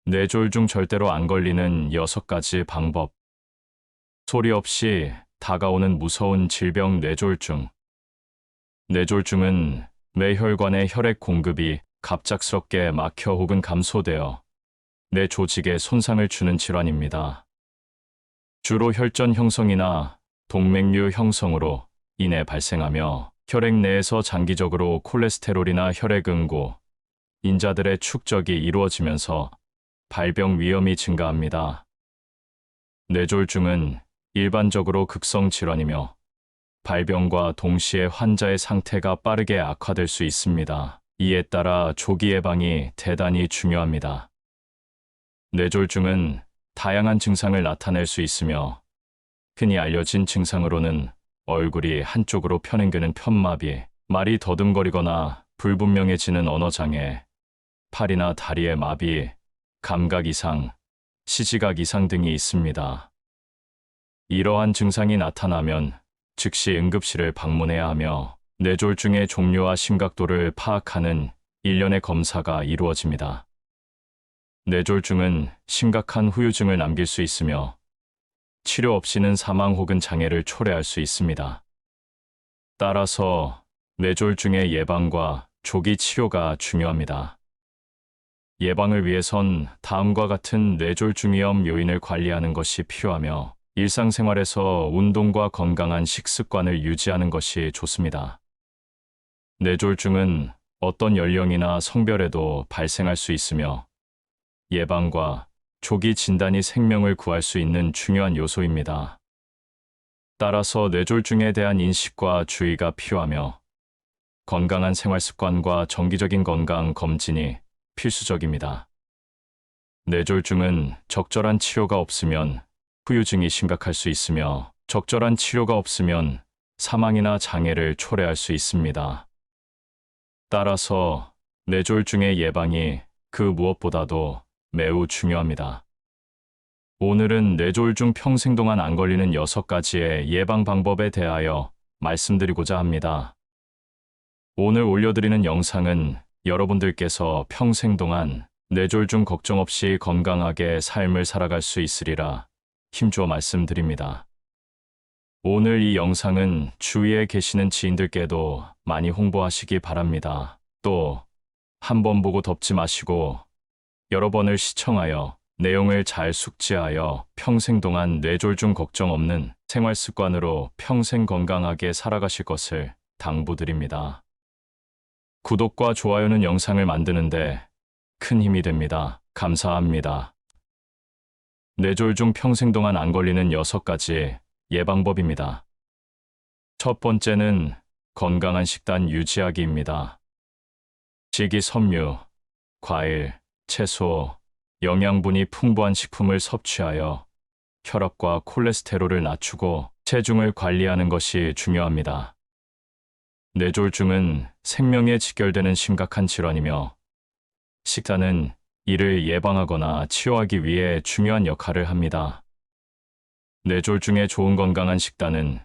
뇌졸중 절대로 안 걸리는 6가지 방법. 소리 없이 다가오는 무서운 질병 뇌졸중. 뇌졸중은 뇌혈관의 혈액 공급이 갑작스럽게 막혀 혹은 감소되어 뇌 조직에 손상을 주는 질환입니다. 주로 혈전 형성이나 동맥류 형성으로 인해 발생하며 혈액 내에서 장기적으로 콜레스테롤이나 혈액 응고, 인자들의 축적이 이루어지면서 발병 위험이 증가합니다. 뇌졸중은 일반적으로 극성 질환이며 발병과 동시에 환자의 상태가 빠르게 악화될 수 있습니다. 이에 따라 조기 예방이 대단히 중요합니다. 뇌졸중은 다양한 증상을 나타낼 수 있으며 흔히 알려진 증상으로는 얼굴이 한쪽으로 편행되는 편마비, 말이 더듬거리거나 불분명해지는 언어장애, 팔이나 다리의 마비, 감각 이상, 시지각 이상 등이 있습니다. 이러한 증상이 나타나면 즉시 응급실을 방문해야 하며 뇌졸중의 종류와 심각도를 파악하는 일련의 검사가 이루어집니다. 뇌졸중은 심각한 후유증을 남길 수 있으며 치료 없이는 사망 혹은 장애를 초래할 수 있습니다. 따라서 뇌졸중의 예방과 조기 치료가 중요합니다. 예방을 위해선 다음과 같은 뇌졸중 위험 요인을 관리하는 것이 필요하며 일상생활에서 운동과 건강한 식습관을 유지하는 것이 좋습니다. 뇌졸중은 어떤 연령이나 성별에도 발생할 수 있으며 예방과 조기 진단이 생명을 구할 수 있는 중요한 요소입니다. 따라서 뇌졸중에 대한 인식과 주의가 필요하며 건강한 생활습관과 정기적인 건강 검진이 필수적입니다. 뇌졸중은 적절한 치료가 없으면 후유증이 심각할 수 있으며 적절한 치료가 없으면 사망이나 장애를 초래할 수 있습니다. 따라서 뇌졸중의 예방이 그 무엇보다도 매우 중요합니다. 오늘은 뇌졸중 평생 동안 안 걸리는 6가지의 예방 방법에 대하여 말씀드리고자 합니다. 오늘 올려드리는 영상은 여러분들께서 평생 동안 뇌졸중 걱정 없이 건강하게 삶을 살아갈 수 있으리라 힘주어 말씀드립니다. 오늘 이 영상은 주위에 계시는 지인들께도 많이 홍보하시기 바랍니다. 또 한 번 보고 덮지 마시고 여러 번을 시청하여 내용을 잘 숙지하여 평생 동안 뇌졸중 걱정 없는 생활 습관으로 평생 건강하게 살아가실 것을 당부드립니다. 구독과 좋아요는 영상을 만드는데 큰 힘이 됩니다. 감사합니다. 뇌졸중 평생 동안 안 걸리는 6가지 예방법입니다. 첫 번째는 건강한 식단 유지하기입니다. 식이섬유, 과일, 채소, 영양분이 풍부한 식품을 섭취하여 혈압과 콜레스테롤을 낮추고 체중을 관리하는 것이 중요합니다. 뇌졸중은 생명에 직결되는 심각한 질환이며 식단은 이를 예방하거나 치료하기 위해 중요한 역할을 합니다. 뇌졸중에 좋은 건강한 식단은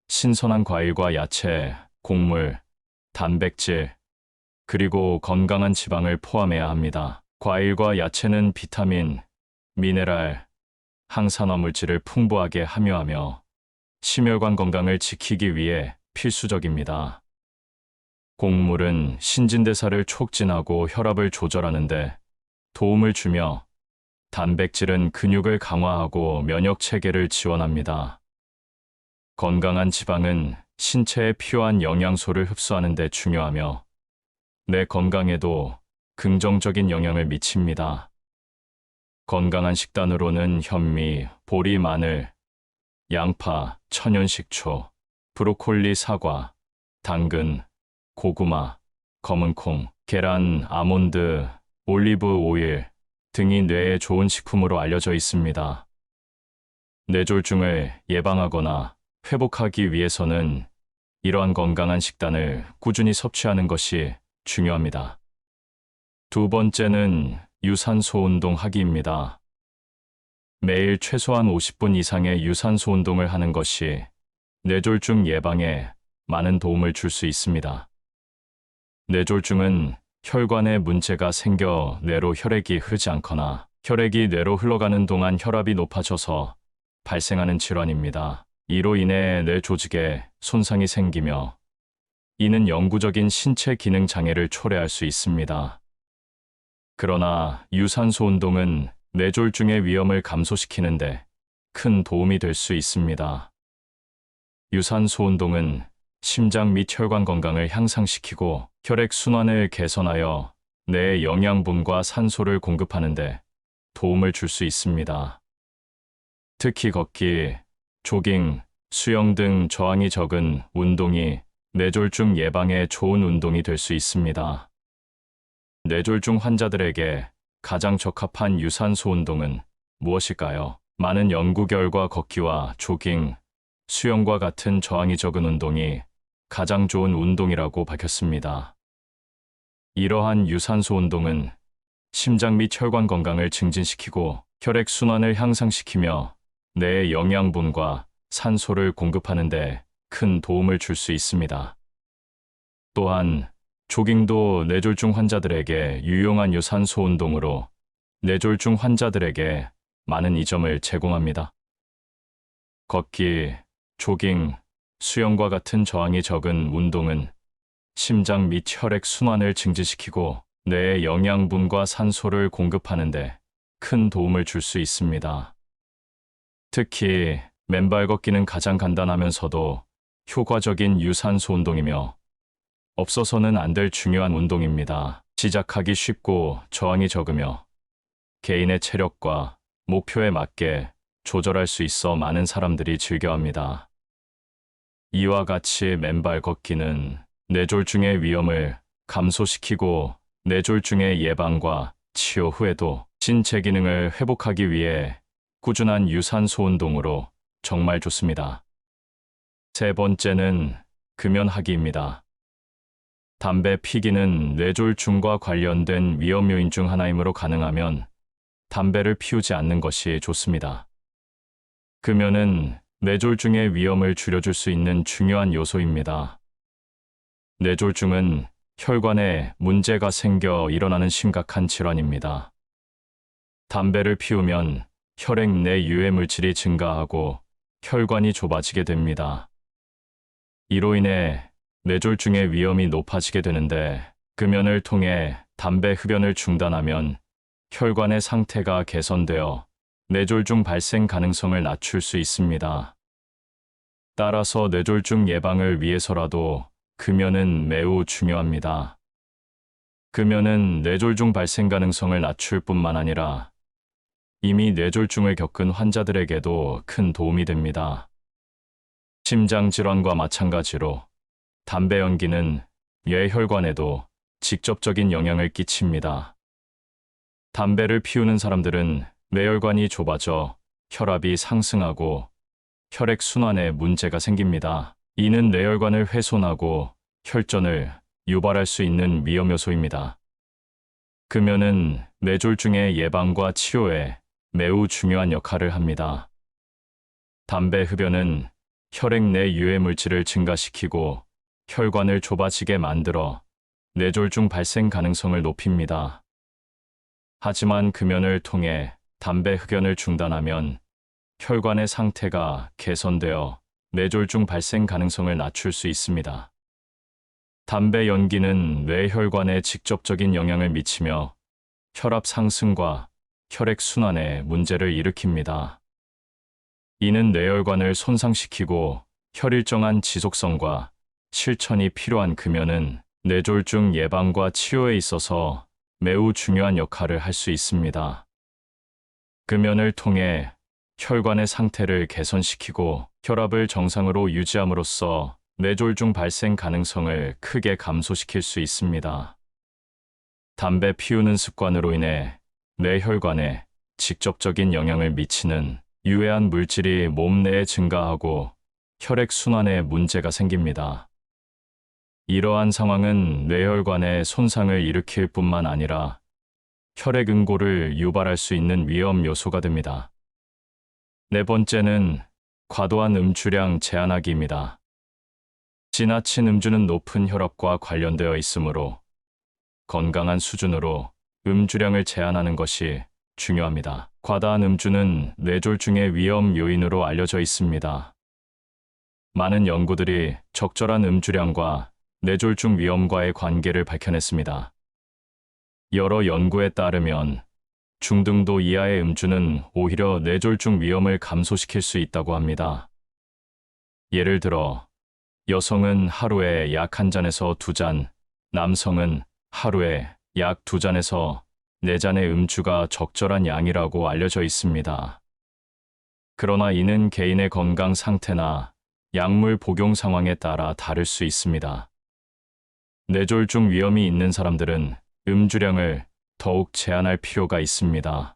신선한 과일과 야채, 곡물, 단백질, 그리고 건강한 지방을 포함해야 합니다. 과일과 야채는 비타민, 미네랄, 항산화 물질을 풍부하게 함유하며 심혈관 건강을 지키기 위해 필수적입니다. 곡물은 신진대사를 촉진하고 혈압을 조절하는 데 도움을 주며 단백질은 근육을 강화하고 면역 체계를 지원합니다. 건강한 지방은 신체에 필요한 영양소를 흡수하는 데 중요하며 내 건강에도 긍정적인 영향을 미칩니다. 건강한 식단으로는 현미, 보리, 마늘, 양파, 천연식초, 브로콜리, 사과, 당근, 고구마, 검은콩, 계란, 아몬드, 올리브 오일 등이 뇌에 좋은 식품으로 알려져 있습니다. 뇌졸중을 예방하거나 회복하기 위해서는 이러한 건강한 식단을 꾸준히 섭취하는 것이 중요합니다. 두 번째는 유산소 운동하기입니다. 매일 최소한 50분 이상의 유산소 운동을 하는 것이 뇌졸중 예방에 많은 도움을 줄 수 있습니다. 뇌졸중은 혈관에 문제가 생겨 뇌로 혈액이 흐르지 않거나 혈액이 뇌로 흘러가는 동안 혈압이 높아져서 발생하는 질환입니다. 이로 인해 뇌 조직에 손상이 생기며 이는 영구적인 신체 기능 장애를 초래할 수 있습니다. 그러나 유산소 운동은 뇌졸중의 위험을 감소시키는데 큰 도움이 될 수 있습니다. 유산소 운동은 심장 및 혈관 건강을 향상시키고 혈액 순환을 개선하여 뇌에 영양분과 산소를 공급하는 데 도움을 줄 수 있습니다. 특히 걷기, 조깅, 수영 등 저항이 적은 운동이 뇌졸중 예방에 좋은 운동이 될 수 있습니다. 뇌졸중 환자들에게 가장 적합한 유산소 운동은 무엇일까요? 많은 연구 결과 걷기와 조깅, 수영과 같은 저항이 적은 운동이 가장 좋은 운동이라고 밝혔습니다. 이러한 유산소 운동은 심장 및 혈관 건강을 증진시키고 혈액 순환을 향상시키며 뇌에 영양분과 산소를 공급하는 데 큰 도움을 줄 수 있습니다. 또한 조깅도 뇌졸중 환자들에게 유용한 유산소 운동으로 뇌졸중 환자들에게 많은 이점을 제공합니다. 걷기, 조깅, 수영과 같은 저항이 적은 운동은 심장 및 혈액 순환을 증진시키고 뇌에 영양분과 산소를 공급하는 데 큰 도움을 줄 수 있습니다. 특히 맨발 걷기는 가장 간단하면서도 효과적인 유산소 운동이며 없어서는 안 될 중요한 운동입니다. 시작하기 쉽고 저항이 적으며 개인의 체력과 목표에 맞게 조절할 수 있어 많은 사람들이 즐겨합니다. 이와 같이 맨발 걷기는 뇌졸중의 위험을 감소시키고 뇌졸중의 예방과 치료 후에도 신체 기능을 회복하기 위해 꾸준한 유산소 운동으로 정말 좋습니다. 세 번째는 금연하기입니다. 담배 피기는 뇌졸중과 관련된 위험 요인 중 하나이므로 가능하면 담배를 피우지 않는 것이 좋습니다. 금연은 뇌졸중의 위험을 줄여줄 수 있는 중요한 요소입니다. 뇌졸중은 혈관에 문제가 생겨 일어나는 심각한 질환입니다. 담배를 피우면 혈액 내 유해 물질이 증가하고 혈관이 좁아지게 됩니다. 이로 인해 뇌졸중의 위험이 높아지게 되는데 금연을 통해 담배 흡연을 중단하면 혈관의 상태가 개선되어 뇌졸중 발생 가능성을 낮출 수 있습니다. 따라서 뇌졸중 예방을 위해서라도 금연은 매우 중요합니다. 금연은 뇌졸중 발생 가능성을 낮출 뿐만 아니라 이미 뇌졸중을 겪은 환자들에게도 큰 도움이 됩니다. 심장질환과 마찬가지로 담배 연기는 뇌혈관에도 직접적인 영향을 끼칩니다. 담배를 피우는 사람들은 뇌혈관이 좁아져 혈압이 상승하고 혈액 순환에 문제가 생깁니다. 이는 뇌혈관을 훼손하고 혈전을 유발할 수 있는 위험 요소입니다. 금연은 뇌졸중의 예방과 치료에 매우 중요한 역할을 합니다. 담배 흡연은 혈액 내 유해 물질을 증가시키고 혈관을 좁아지게 만들어 뇌졸중 발생 가능성을 높입니다. 하지만 금연을 통해 담배 흡연을 중단하면 혈관의 상태가 개선되어 뇌졸중 발생 가능성을 낮출 수 있습니다. 담배 연기는 뇌혈관에 직접적인 영향을 미치며 혈압 상승과 혈액 순환에 문제를 일으킵니다. 이는 뇌혈관을 손상시키고 혈일정한 지속성과 실천이 필요한 금연은 뇌졸중 예방과 치료에 있어서 매우 중요한 역할을 할 수 있습니다. 금연을 통해 혈관의 상태를 개선시키고 혈압을 정상으로 유지함으로써 뇌졸중 발생 가능성을 크게 감소시킬 수 있습니다. 담배 피우는 습관으로 인해 뇌혈관에 직접적인 영향을 미치는 유해한 물질이 몸 내에 증가하고 혈액 순환에 문제가 생깁니다. 이러한 상황은 뇌혈관에 손상을 일으킬 뿐만 아니라 혈액 응고를 유발할 수 있는 위험 요소가 됩니다. 네 번째는 과도한 음주량 제한하기입니다. 지나친 음주는 높은 혈압과 관련되어 있으므로 건강한 수준으로 음주량을 제한하는 것이 중요합니다. 과다한 음주는 뇌졸중의 위험 요인으로 알려져 있습니다. 많은 연구들이 적절한 음주량과 뇌졸중 위험과의 관계를 밝혀냈습니다. 여러 연구에 따르면 중등도 이하의 음주는 오히려 뇌졸중 위험을 감소시킬 수 있다고 합니다. 예를 들어, 여성은 하루에 약 1잔에서 2잔, 남성은 하루에 약 2잔에서 4잔의 음주가 적절한 양이라고 알려져 있습니다. 그러나 이는 개인의 건강 상태나 약물 복용 상황에 따라 다를 수 있습니다. 뇌졸중 위험이 있는 사람들은 음주량을 더욱 제한할 필요가 있습니다.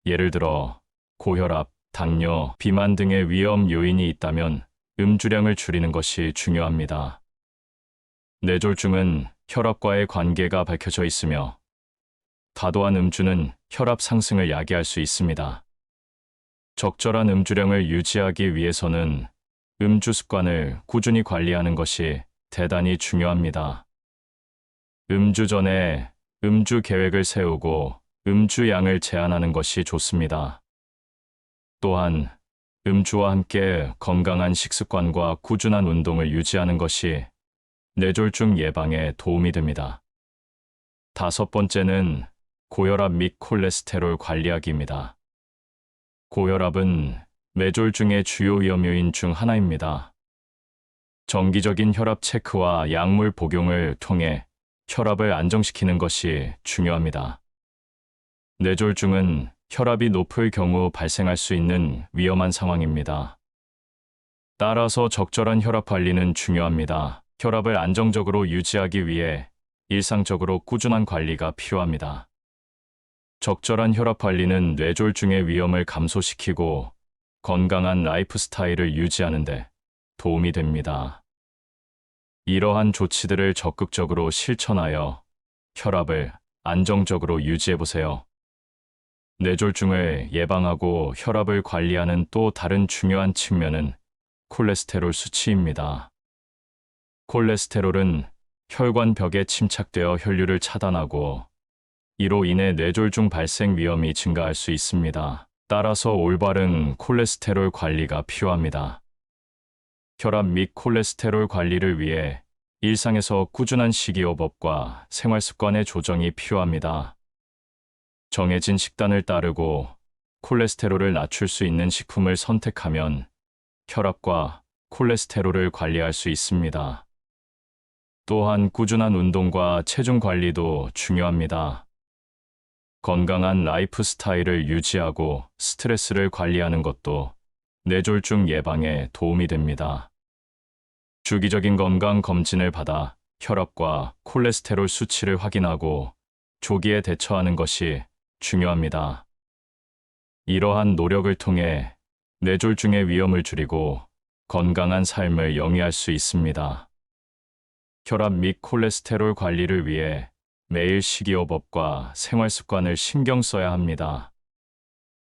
예를 들어 고혈압, 당뇨, 비만 등의 위험 요인이 있다면 음주량을 줄이는 것이 중요합니다. 뇌졸중은 혈압과의 관계가 밝혀져 있으며 과도한 음주는 혈압 상승을 야기할 수 있습니다. 적절한 음주량을 유지하기 위해서는 음주 습관을 꾸준히 관리하는 것이 대단히 중요합니다. 음주 전에 음주 계획을 세우고 음주 양을 제한하는 것이 좋습니다. 또한 음주와 함께 건강한 식습관과 꾸준한 운동을 유지하는 것이 뇌졸중 예방에 도움이 됩니다. 5번째는 고혈압 및 콜레스테롤 관리하기입니다. 고혈압은 뇌졸중의 주요 위험 요인 중 하나입니다. 정기적인 혈압 체크와 약물 복용을 통해 혈압을 안정시키는 것이 중요합니다. 뇌졸중은 혈압이 높을 경우 발생할 수 있는 위험한 상황입니다. 따라서 적절한 혈압 관리는 중요합니다. 혈압을 안정적으로 유지하기 위해 일상적으로 꾸준한 관리가 필요합니다. 적절한 혈압 관리는 뇌졸중의 위험을 감소시키고 건강한 라이프 스타일을 유지하는 데 도움이 됩니다. 이러한 조치들을 적극적으로 실천하여 혈압을 안정적으로 유지해보세요. 뇌졸중을 예방하고 혈압을 관리하는 또 다른 중요한 측면은 콜레스테롤 수치입니다. 콜레스테롤은 혈관벽에 침착되어 혈류를 차단하고 이로 인해 뇌졸중 발생 위험이 증가할 수 있습니다. 따라서 올바른 콜레스테롤 관리가 필요합니다. 혈압 및 콜레스테롤 관리를 위해 일상에서 꾸준한 식이요법과 생활습관의 조정이 필요합니다. 정해진 식단을 따르고 콜레스테롤을 낮출 수 있는 식품을 선택하면 혈압과 콜레스테롤을 관리할 수 있습니다. 또한 꾸준한 운동과 체중 관리도 중요합니다. 건강한 라이프 스타일을 유지하고 스트레스를 관리하는 것도 뇌졸중 예방에 도움이 됩니다. 주기적인 건강 검진을 받아 혈압과 콜레스테롤 수치를 확인하고 조기에 대처하는 것이 중요합니다. 이러한 노력을 통해 뇌졸중의 위험을 줄이고 건강한 삶을 영위할 수 있습니다. 혈압 및 콜레스테롤 관리를 위해 매일 식이요법과 생활 습관을 신경 써야 합니다.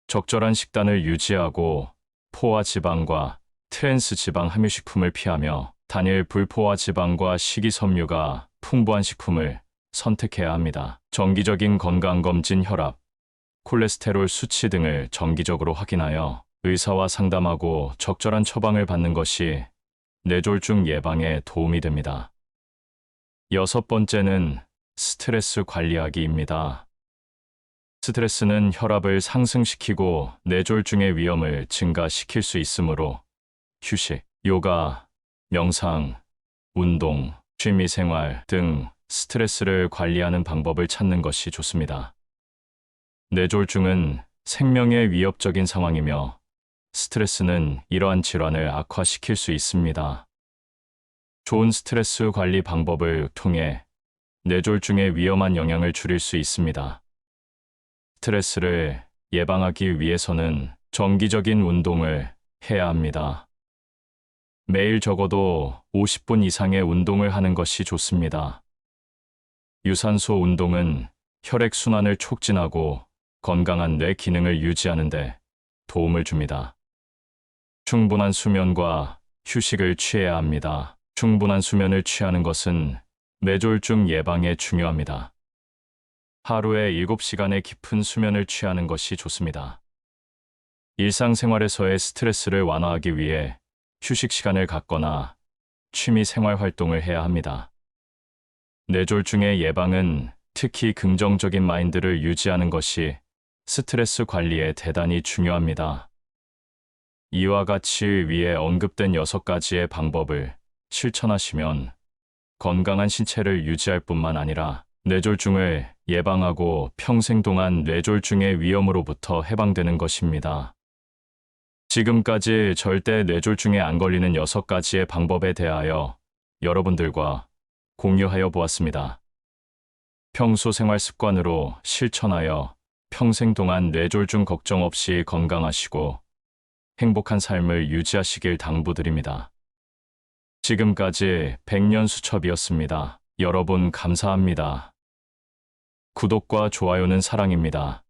적절한 식단을 유지하고 포화 지방과 트랜스 지방 함유식품을 피하며 단일 불포화 지방과 식이섬유가 풍부한 식품을 선택해야 합니다. 정기적인 건강검진 혈압, 콜레스테롤 수치 등을 정기적으로 확인하여 의사와 상담하고 적절한 처방을 받는 것이 뇌졸중 예방에 도움이 됩니다. 6번째는 스트레스 관리하기입니다. 스트레스는 혈압을 상승시키고 뇌졸중의 위험을 증가시킬 수 있으므로 휴식, 요가, 명상, 운동, 취미생활 등 스트레스를 관리하는 방법을 찾는 것이 좋습니다. 뇌졸중은 생명에 위협적인 상황이며 스트레스는 이러한 질환을 악화시킬 수 있습니다. 좋은 스트레스 관리 방법을 통해 뇌졸중의 위험한 영향을 줄일 수 있습니다. 스트레스를 예방하기 위해서는 정기적인 운동을 해야 합니다. 매일 적어도 50분 이상의 운동을 하는 것이 좋습니다. 유산소 운동은 혈액순환을 촉진하고 건강한 뇌 기능을 유지하는 데 도움을 줍니다. 충분한 수면과 휴식을 취해야 합니다. 충분한 수면을 취하는 것은 뇌졸중 예방에 중요합니다. 하루에 7시간의 깊은 수면을 취하는 것이 좋습니다. 일상생활에서의 스트레스를 완화하기 위해 휴식 시간을 갖거나 취미 생활 활동을 해야 합니다. 뇌졸중의 예방은 특히 긍정적인 마인드를 유지하는 것이 스트레스 관리에 대단히 중요합니다. 이와 같이 위에 언급된 6가지의 방법을 실천하시면 건강한 신체를 유지할 뿐만 아니라 뇌졸중을 예방하고 평생 동안 뇌졸중의 위험으로부터 해방되는 것입니다. 지금까지 절대 뇌졸중에 안 걸리는 6가지의 방법에 대하여 여러분들과 공유하여 보았습니다. 평소 생활 습관으로 실천하여 평생 동안 뇌졸중 걱정 없이 건강하시고 행복한 삶을 유지하시길 당부드립니다. 지금까지 백년수첩이었습니다. 여러분 감사합니다. 구독과 좋아요는 사랑입니다.